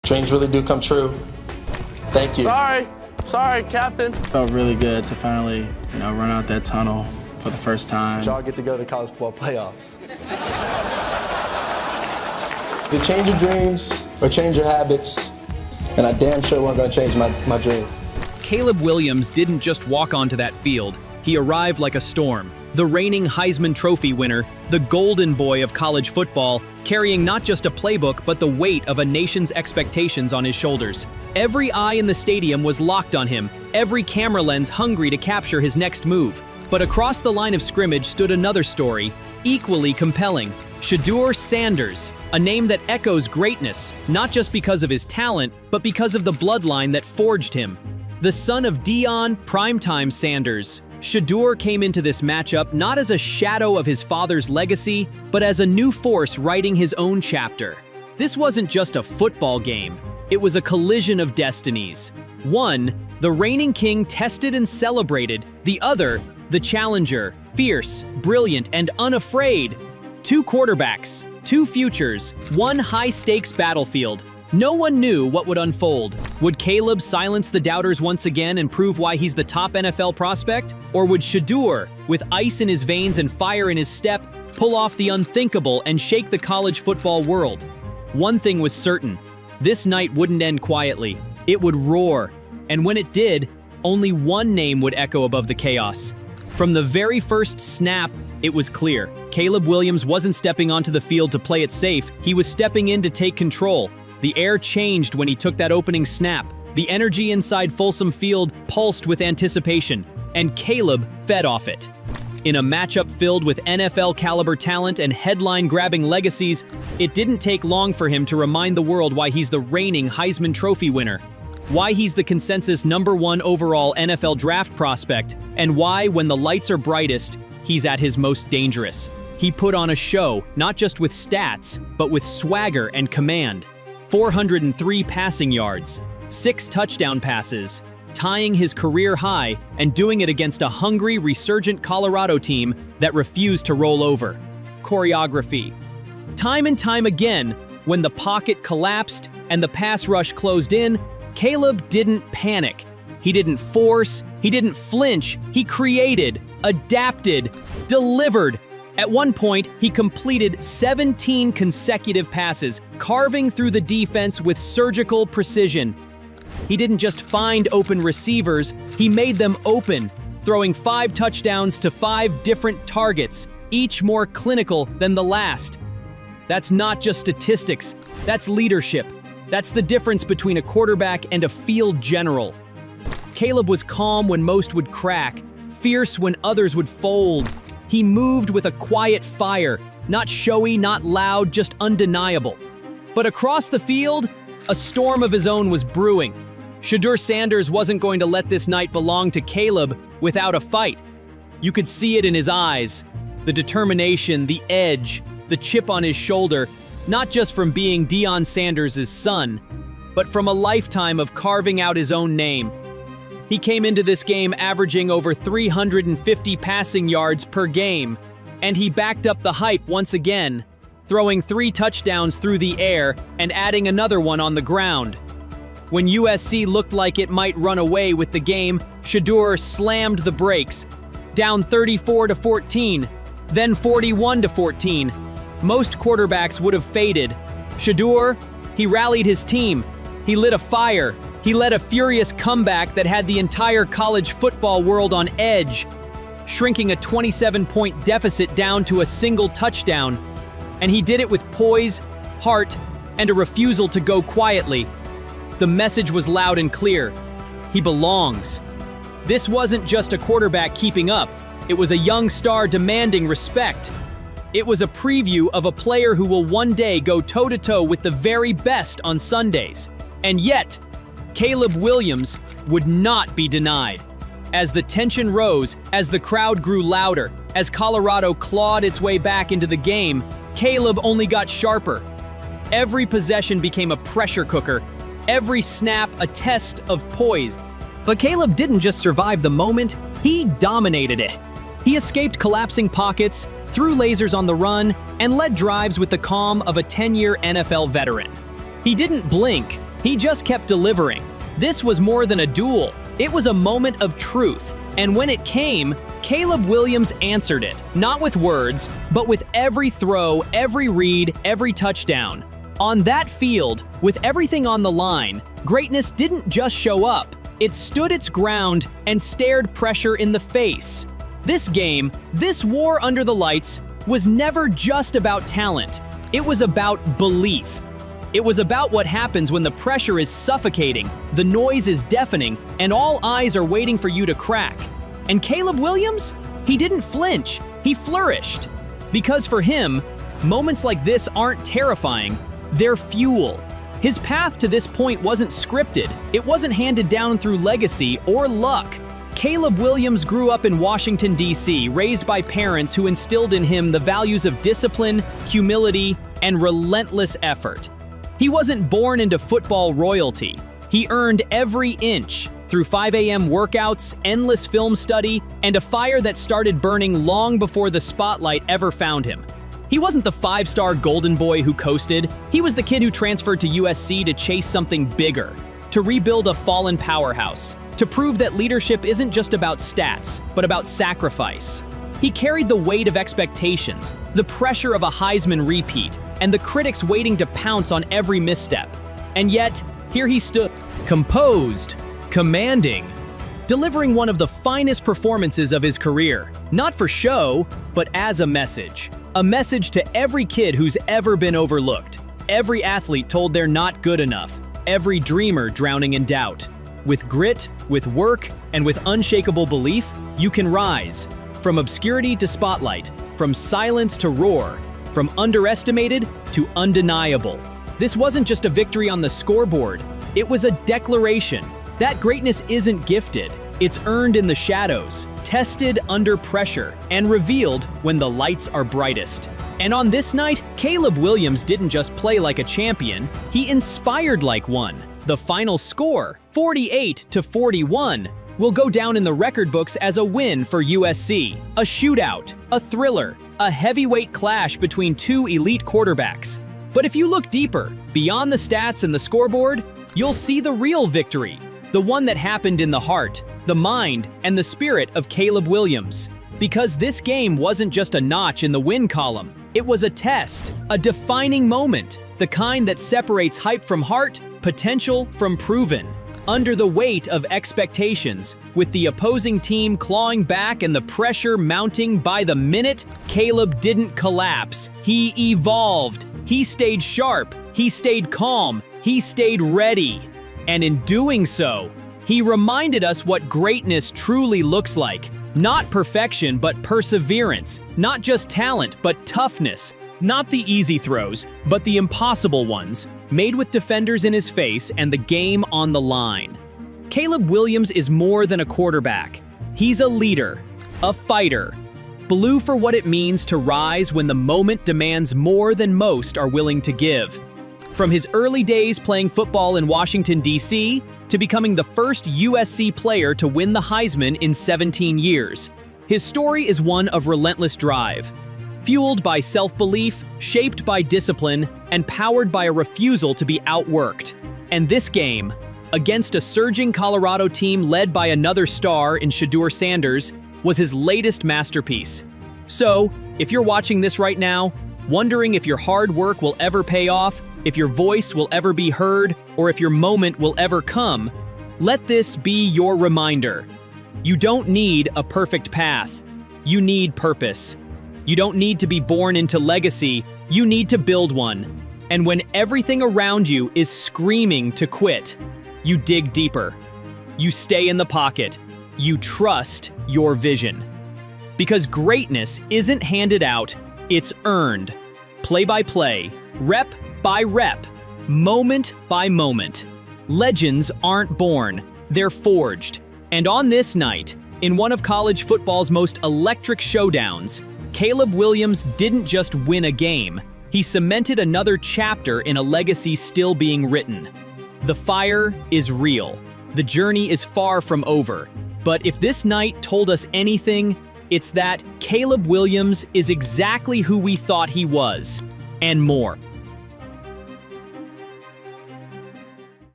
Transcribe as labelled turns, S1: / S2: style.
S1: Dreams really do come true. Thank you.
S2: Sorry, Captain.
S3: Felt really good to finally, run out that tunnel for the first time.
S2: Y'all get to go to college football playoffs.
S1: To change your dreams or change your habits, and I damn sure wasn't gonna change my dream.
S4: Caleb Williams didn't just walk onto that field. He arrived like a storm. The reigning Heisman Trophy winner, the golden boy of college football, carrying not just a playbook, but the weight of a nation's expectations on his shoulders. Every eye in the stadium was locked on him, every camera lens hungry to capture his next move. But across the line of scrimmage stood another story, equally compelling. Shedeur Sanders, a name that echoes greatness, not just because of his talent, but because of the bloodline that forged him. The son of Deion Primetime Sanders, Shedeur came into this matchup not as a shadow of his father's legacy, but as a new force writing his own chapter. This wasn't just a football game, it was a collision of destinies. One, the reigning king tested and celebrated; the other, the challenger, fierce, brilliant, and unafraid. Two quarterbacks, two futures, one high-stakes battlefield. No one knew what would unfold. Would Caleb silence the doubters once again and prove why he's the top NFL prospect? Or would Shedeur, with ice in his veins and fire in his step, pull off the unthinkable and shake the college football world? One thing was certain: this night wouldn't end quietly. It would roar. And when it did, only one name would echo above the chaos. From the very first snap, it was clear. Caleb Williams wasn't stepping onto the field to play it safe. He was stepping in to take control. The air changed when he took that opening snap. The energy inside Folsom Field pulsed with anticipation, and Caleb fed off it. In a matchup filled with NFL-caliber talent and headline-grabbing legacies, it didn't take long for him to remind the world why he's the reigning Heisman Trophy winner, why he's the consensus #1 overall NFL draft prospect, and why, when the lights are brightest, he's at his most dangerous. He put on a show, not just with stats, but with swagger and command. 403 passing yards, 6 touchdown passes, tying his career high and doing it against a hungry, resurgent Colorado team that refused to roll over. Choreography. Time and time again, when the pocket collapsed and the pass rush closed in, Caleb didn't panic. He didn't force, he didn't flinch, he created, adapted, delivered. At one point, he completed 17 consecutive passes, carving through the defense with surgical precision. He didn't just find open receivers, he made them open, throwing 5 touchdowns to 5 different targets, each more clinical than the last. That's not just statistics, that's leadership. That's the difference between a quarterback and a field general. Caleb was calm when most would crack, fierce when others would fold. He moved with a quiet fire, not showy, not loud, just undeniable. But across the field, a storm of his own was brewing. Shedeur Sanders wasn't going to let this night belong to Caleb without a fight. You could see it in his eyes, the determination, the edge, the chip on his shoulder, not just from being Deion Sanders' son, but from a lifetime of carving out his own name. He came into this game averaging over 350 passing yards per game, and he backed up the hype once again, throwing 3 touchdowns through the air and adding another one on the ground. When USC looked like it might run away with the game, Shedeur slammed the brakes, down 34-14, then 41-14. Most quarterbacks would have faded. Shedeur, he rallied his team. He lit a fire. He led a furious comeback that had the entire college football world on edge, shrinking a 27-point deficit down to a single touchdown. And he did it with poise, heart, and a refusal to go quietly. The message was loud and clear. He belongs. This wasn't just a quarterback keeping up. It was a young star demanding respect. It was a preview of a player who will one day go toe-to-toe with the very best on Sundays. And yet, Caleb Williams would not be denied. As the tension rose, as the crowd grew louder, as Colorado clawed its way back into the game, Caleb only got sharper. Every possession became a pressure cooker, every snap a test of poise. But Caleb didn't just survive the moment, he dominated it. He escaped collapsing pockets, threw lasers on the run, and led drives with the calm of a 10-year NFL veteran. He didn't blink, He just kept delivering. This was more than a duel. It was a moment of truth. And when it came, Caleb Williams answered it, not with words, but with every throw, every read, every touchdown. On that field, with everything on the line, greatness didn't just show up. It stood its ground and stared pressure in the face. This game, this war under the lights, was never just about talent. It was about belief. It was about what happens when the pressure is suffocating, the noise is deafening, and all eyes are waiting for you to crack. And Caleb Williams? He didn't flinch, he flourished. Because for him, moments like this aren't terrifying, they're fuel. His path to this point wasn't scripted, it wasn't handed down through legacy or luck. Caleb Williams grew up in Washington, D.C., raised by parents who instilled in him the values of discipline, humility, and relentless effort. He wasn't born into football royalty. He earned every inch through 5 a.m. workouts, endless film study, and a fire that started burning long before the spotlight ever found him. He wasn't the five-star golden boy who coasted. He was the kid who transferred to USC to chase something bigger, to rebuild a fallen powerhouse, to prove that leadership isn't just about stats, but about sacrifice. He carried the weight of expectations, the pressure of a Heisman repeat, and the critics waiting to pounce on every misstep. And yet, here he stood, composed, commanding, delivering one of the finest performances of his career, not for show, but as a message. A message to every kid who's ever been overlooked, every athlete told they're not good enough, every dreamer drowning in doubt. With grit, with work, and with unshakable belief, you can rise. From obscurity to spotlight, from silence to roar, from underestimated to undeniable. This wasn't just a victory on the scoreboard, it was a declaration. That greatness isn't gifted, it's earned in the shadows, tested under pressure, and revealed when the lights are brightest. And on this night, Caleb Williams didn't just play like a champion, he inspired like one. The final score, 48-41, will go down in the record books as a win for USC, a shootout, a thriller, a heavyweight clash between two elite quarterbacks. But if you look deeper, beyond the stats and the scoreboard, you'll see the real victory, the one that happened in the heart, the mind, and the spirit of Caleb Williams. Because this game wasn't just a notch in the win column, it was a test, a defining moment, the kind that separates hype from heart, potential from proven. Under the weight of expectations, with the opposing team clawing back and the pressure mounting by the minute, Caleb didn't collapse. He evolved. He stayed sharp. He stayed calm. He stayed ready. And in doing so, he reminded us what greatness truly looks like. Not perfection, but perseverance. Not just talent, but toughness. Not the easy throws, but the impossible ones, made with defenders in his face and the game on the line. Caleb Williams is more than a quarterback. He's a leader, a fighter, blue for what it means to rise when the moment demands more than most are willing to give. From his early days playing football in Washington, D.C., to becoming the first USC player to win the Heisman in 17 years, his story is one of relentless drive. Fueled by self-belief, shaped by discipline, and powered by a refusal to be outworked. And this game, against a surging Colorado team led by another star in Shedeur Sanders, was his latest masterpiece. So, if you're watching this right now, wondering if your hard work will ever pay off, if your voice will ever be heard, or if your moment will ever come, let this be your reminder. You don't need a perfect path. You need purpose. You don't need to be born into legacy, you need to build one. And when everything around you is screaming to quit, you dig deeper. You stay in the pocket. You trust your vision. Because greatness isn't handed out, it's earned. Play by play, rep by rep, moment by moment. Legends aren't born, they're forged. And on this night, in one of college football's most electric showdowns, Caleb Williams didn't just win a game, he cemented another chapter in a legacy still being written. The fire is real. The journey is far from over. But if this night told us anything, it's that Caleb Williams is exactly who we thought he was, and more.